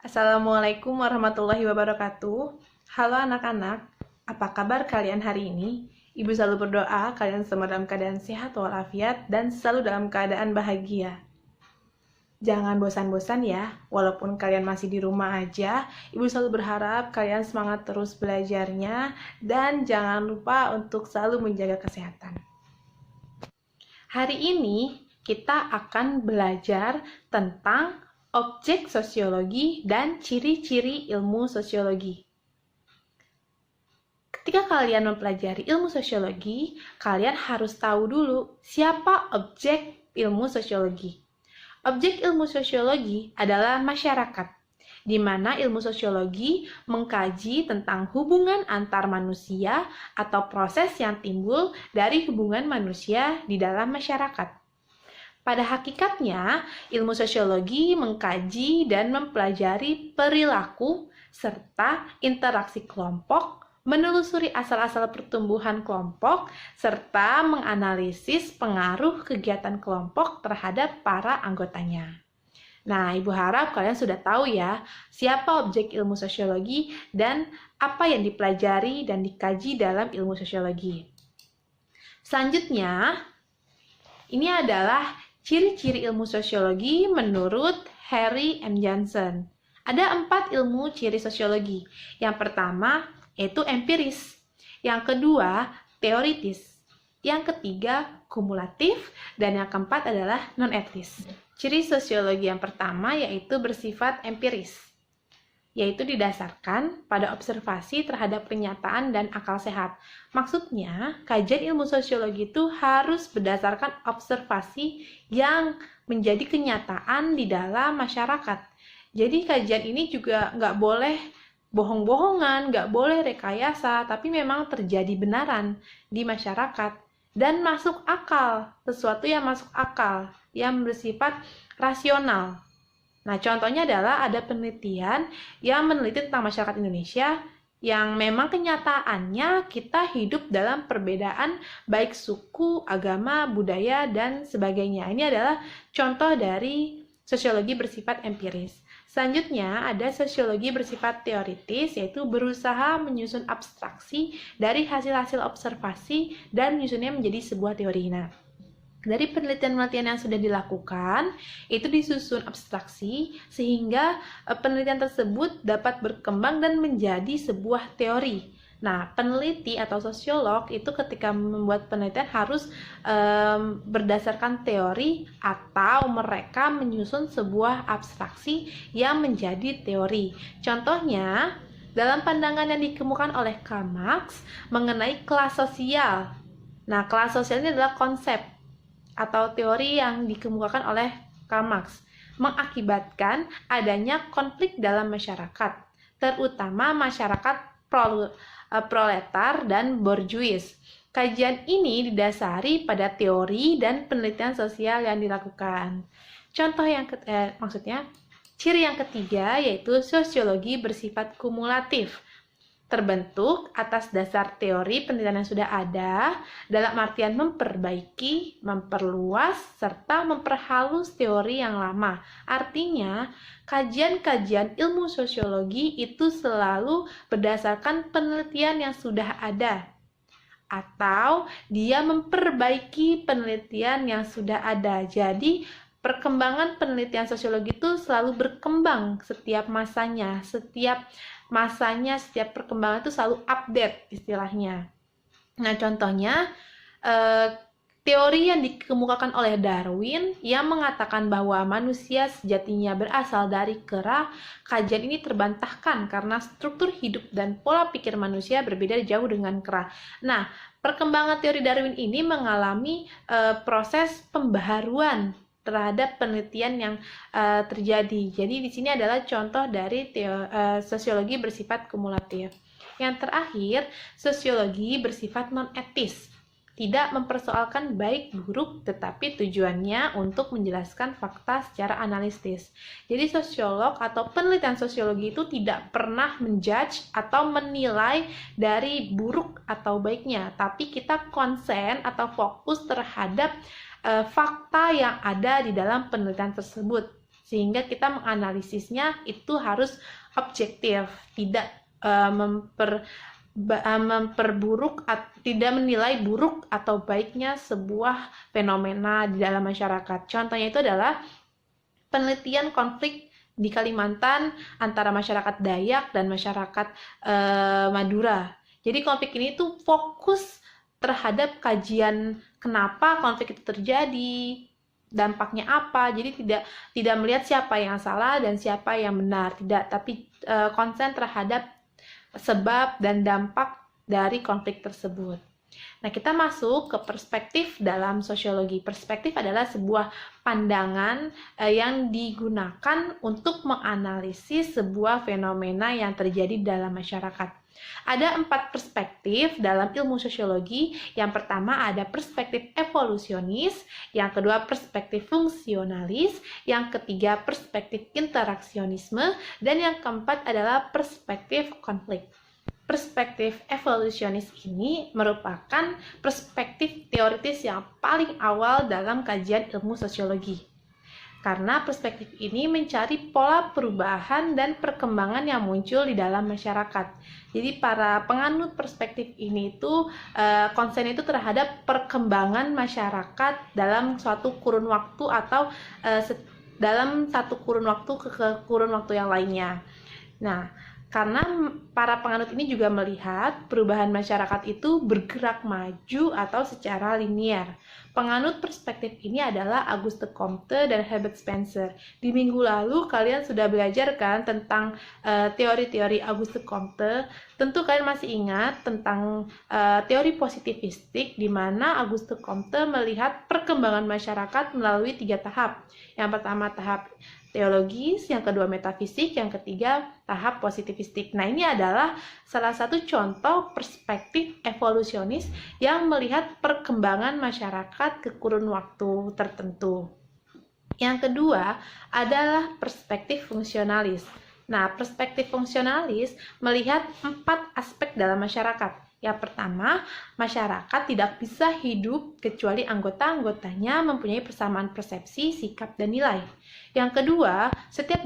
Assalamualaikum warahmatullahi wabarakatuh. Halo anak-anak, apa kabar kalian hari ini? Ibu selalu berdoa kalian semua dalam keadaan sehat walafiat dan selalu dalam keadaan bahagia. Jangan bosan-bosan ya, walaupun kalian masih di rumah aja, Ibu selalu berharap kalian semangat terus belajarnya dan jangan lupa untuk selalu menjaga kesehatan. Hari ini kita akan belajar tentang objek sosiologi dan ciri-ciri ilmu sosiologi. Ketika kalian mempelajari ilmu sosiologi, kalian harus tahu dulu siapa objek ilmu sosiologi. Objek ilmu sosiologi adalah masyarakat, di mana ilmu sosiologi mengkaji tentang hubungan antar manusia atau proses yang timbul dari hubungan manusia di dalam masyarakat. Pada hakikatnya, ilmu sosiologi mengkaji dan mempelajari perilaku serta interaksi kelompok, menelusuri asal-asal pertumbuhan kelompok, serta menganalisis pengaruh kegiatan kelompok terhadap para anggotanya. Nah, Ibu harap kalian sudah tahu ya, siapa objek ilmu sosiologi dan apa yang dipelajari dan dikaji dalam ilmu sosiologi. Selanjutnya, ini adalah ciri-ciri ilmu sosiologi menurut Harry M. Johnson. Ada 4 ilmu ciri sosiologi. Yang pertama yaitu empiris. Yang kedua teoritis. Yang ketiga kumulatif. Dan yang keempat adalah non-etis. Ciri sosiologi yang pertama yaitu bersifat empiris, yaitu didasarkan pada observasi terhadap kenyataan dan akal sehat. Maksudnya, kajian ilmu sosiologi itu harus berdasarkan observasi yang menjadi kenyataan di dalam masyarakat. Jadi kajian ini juga nggak boleh bohong-bohongan, nggak boleh rekayasa, tapi memang terjadi benaran di masyarakat dan masuk akal, sesuatu yang masuk akal, yang bersifat rasional. Nah, contohnya adalah ada penelitian yang meneliti tentang masyarakat Indonesia yang memang kenyataannya kita hidup dalam perbedaan baik suku, agama, budaya, dan sebagainya. Ini adalah contoh dari sosiologi bersifat empiris. Selanjutnya ada sosiologi bersifat teoritis, yaitu berusaha menyusun abstraksi dari hasil-hasil observasi dan menyusunnya menjadi sebuah teori. Nah, dari penelitian-penelitian yang sudah dilakukan, itu disusun abstraksi sehingga penelitian tersebut dapat berkembang dan menjadi sebuah teori. Nah, peneliti atau sosiolog itu ketika membuat penelitian harus berdasarkan teori atau mereka menyusun sebuah abstraksi yang menjadi teori. Contohnya, dalam pandangan yang dikemukakan oleh Karl Marx mengenai kelas sosial. Nah, kelas sosial ini adalah konsep atau teori yang dikemukakan oleh Karl Marx, mengakibatkan adanya konflik dalam masyarakat, terutama masyarakat proletar dan borjuis. Kajian ini didasari pada teori dan penelitian sosial yang dilakukan. Ciri yang ketiga yaitu sosiologi bersifat kumulatif, terbentuk atas dasar teori penelitian yang sudah ada dalam artian memperbaiki, memperluas, serta memperhalus teori yang lama. Artinya, kajian-kajian ilmu sosiologi itu selalu berdasarkan penelitian yang sudah ada, atau dia memperbaiki penelitian yang sudah ada. Jadi, perkembangan penelitian sosiologi itu selalu berkembang setiap masanya, setiap perkembangan itu selalu update istilahnya. Nah, contohnya teori yang dikemukakan oleh Darwin yang mengatakan bahwa manusia sejatinya berasal dari kera. Kajian ini terbantahkan karena struktur hidup dan pola pikir manusia berbeda jauh dengan kera. Nah, perkembangan teori Darwin ini mengalami proses pembaharuan terhadap penelitian yang terjadi. Jadi di sini adalah contoh dari sosiologi bersifat kumulatif. Yang terakhir, sosiologi bersifat non-etis, tidak mempersoalkan baik buruk, tetapi tujuannya untuk menjelaskan fakta secara analitis. Jadi sosiolog atau penelitian sosiologi itu tidak pernah menjudge atau menilai dari buruk atau baiknya, tapi kita konsen atau fokus terhadap fakta yang ada di dalam penelitian tersebut. Sehingga kita menganalisisnya itu harus objektif, tidak memperburuk, tidak menilai buruk atau baiknya sebuah fenomena di dalam masyarakat. Contohnya itu adalah penelitian konflik di Kalimantan antara masyarakat Dayak dan masyarakat Madura. Jadi konflik ini tuh fokus terhadap kajian kenapa konflik itu terjadi, dampaknya apa. Jadi tidak melihat siapa yang salah dan siapa yang benar, tidak, tapi konsen terhadap sebab dan dampak dari konflik tersebut. Nah, kita masuk ke perspektif dalam sosiologi. Perspektif adalah sebuah pandangan yang digunakan untuk menganalisis sebuah fenomena yang terjadi dalam masyarakat. Ada 4 perspektif dalam ilmu sosiologi. Yang pertama ada perspektif evolusionis, yang kedua perspektif fungsionalis, yang ketiga perspektif interaksionisme, dan yang keempat adalah perspektif konflik. Perspektif evolusionis ini merupakan perspektif teoritis yang paling awal dalam kajian ilmu sosiologi. Karena perspektif ini mencari pola perubahan dan perkembangan yang muncul di dalam masyarakat. Jadi para penganut perspektif ini itu konsen itu terhadap perkembangan masyarakat dalam suatu kurun waktu atau dalam satu kurun waktu ke kurun waktu yang lainnya. Nah, karena para penganut ini juga melihat perubahan masyarakat itu bergerak maju atau secara linier. Penganut perspektif ini adalah Auguste Comte dan Herbert Spencer. Di minggu lalu kalian sudah belajar kan tentang teori-teori Auguste Comte. Tentu kalian masih ingat tentang teori positivistik, di mana Auguste Comte melihat perkembangan masyarakat melalui 3 tahap. Yang pertama tahap teologis, yang kedua metafisik, yang ketiga tahap positivistik. Nah, ini adalah salah satu contoh perspektif evolusionis yang melihat perkembangan masyarakat ke kurun waktu tertentu. Yang kedua adalah perspektif fungsionalis. Nah, perspektif fungsionalis melihat 4 aspek dalam masyarakat. Yang pertama, masyarakat tidak bisa hidup kecuali anggota-anggotanya mempunyai persamaan persepsi, sikap, dan nilai. Yang kedua, setiap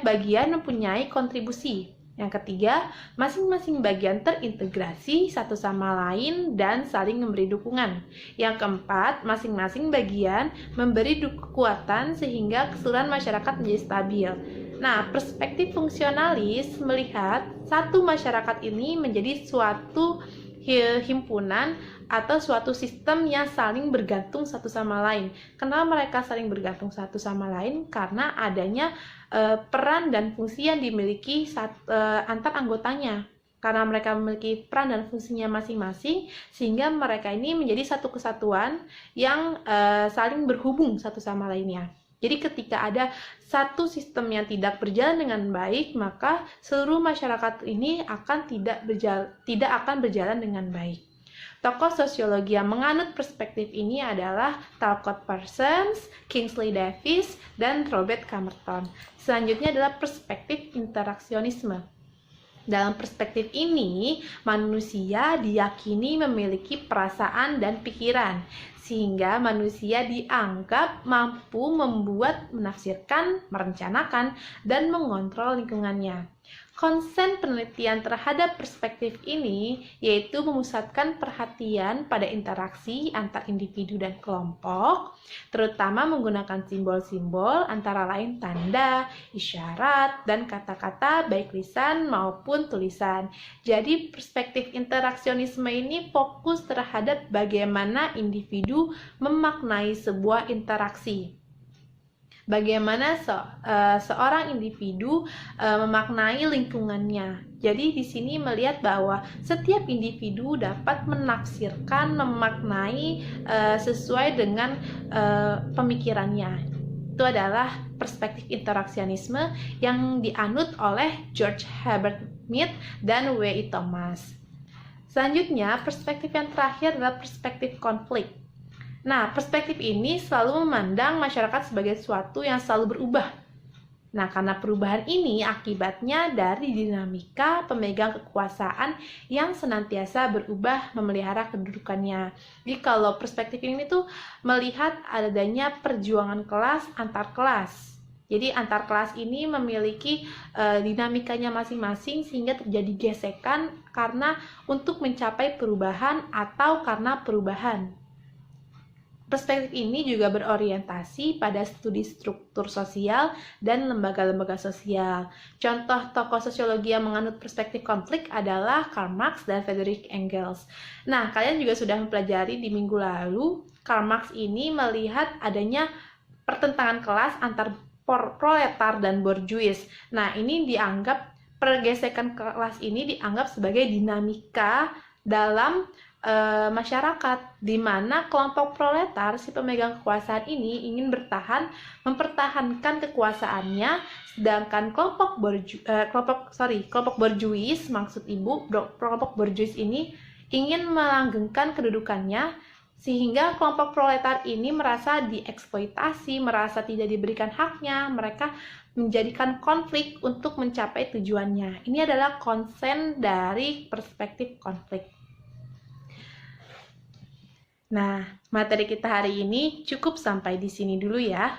bagian mempunyai kontribusi. Yang ketiga, masing-masing bagian terintegrasi satu sama lain dan saling memberi dukungan. Yang keempat, masing-masing bagian memberi kekuatan sehingga keseluruhan masyarakat menjadi stabil. Nah, perspektif fungsionalis melihat satu masyarakat ini menjadi suatu himpunan atau suatu sistem yang saling bergantung satu sama lain. Kenapa mereka saling bergantung satu sama lain? Karena adanya peran dan fungsi yang dimiliki antar anggotanya. Karena mereka memiliki peran dan fungsinya masing-masing, sehingga mereka ini menjadi satu kesatuan yang saling berhubung satu sama lainnya. Jadi ketika ada satu sistem yang tidak berjalan dengan baik, maka seluruh masyarakat ini tidak akan berjalan dengan baik. Tokoh sosiologi yang menganut perspektif ini adalah Talcott Parsons, Kingsley Davis, dan Robert Camerton. Selanjutnya adalah perspektif interaksionisme. Dalam perspektif ini, manusia diyakini memiliki perasaan dan pikiran, sehingga manusia dianggap mampu membuat, menafsirkan, merencanakan, dan mengontrol lingkungannya. Konsen penelitian terhadap perspektif ini yaitu memusatkan perhatian pada interaksi antar individu dan kelompok, terutama menggunakan simbol-simbol antara lain tanda, isyarat, dan kata-kata baik lisan maupun tulisan. Jadi perspektif interaksionisme ini fokus terhadap bagaimana individu memaknai sebuah interaksi. Bagaimana seorang individu memaknai lingkungannya. Jadi di sini melihat bahwa setiap individu dapat menafsirkan, memaknai sesuai dengan pemikirannya. Itu adalah perspektif interaksionisme yang dianut oleh George Herbert Mead dan W.I. Thomas. Selanjutnya, perspektif yang terakhir adalah perspektif konflik. Nah, perspektif ini selalu memandang masyarakat sebagai sesuatu yang selalu berubah. Nah, karena perubahan ini akibatnya dari dinamika pemegang kekuasaan yang senantiasa berubah memelihara kedudukannya. Jadi kalau perspektif ini tuh melihat adanya perjuangan kelas antar kelas. Jadi antar kelas ini memiliki dinamikanya masing-masing sehingga terjadi gesekan karena untuk mencapai perubahan atau karena perubahan. Perspektif ini juga berorientasi pada studi struktur sosial dan lembaga-lembaga sosial. Contoh tokoh sosiologi yang menganut perspektif konflik adalah Karl Marx dan Friedrich Engels. Nah, kalian juga sudah mempelajari di minggu lalu, Karl Marx ini melihat adanya pertentangan kelas antar proletar dan borjuis. Nah, ini dianggap pergesekan kelas ini dianggap sebagai dinamika dalam masyarakat, di mana kelompok proletar, si pemegang kekuasaan ini ingin mempertahankan kekuasaannya, sedangkan kelompok borjuis, maksud ibu, kelompok borjuis ini ingin melanggengkan kedudukannya, sehingga kelompok proletar ini merasa dieksploitasi, merasa tidak diberikan haknya, mereka menjadikan konflik untuk mencapai tujuannya. Ini adalah konsen dari perspektif konflik. Nah, materi kita hari ini cukup sampai di sini dulu ya.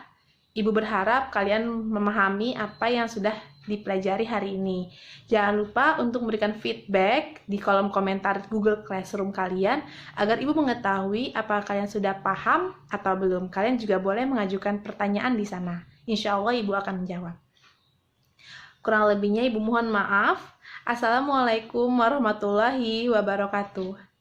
Ibu berharap kalian memahami apa yang sudah dipelajari hari ini. Jangan lupa untuk memberikan feedback di kolom komentar Google Classroom kalian agar Ibu mengetahui apakah kalian sudah paham atau belum. Kalian juga boleh mengajukan pertanyaan di sana. Insya Allah Ibu akan menjawab. Kurang lebihnya Ibu mohon maaf. Assalamualaikum warahmatullahi wabarakatuh.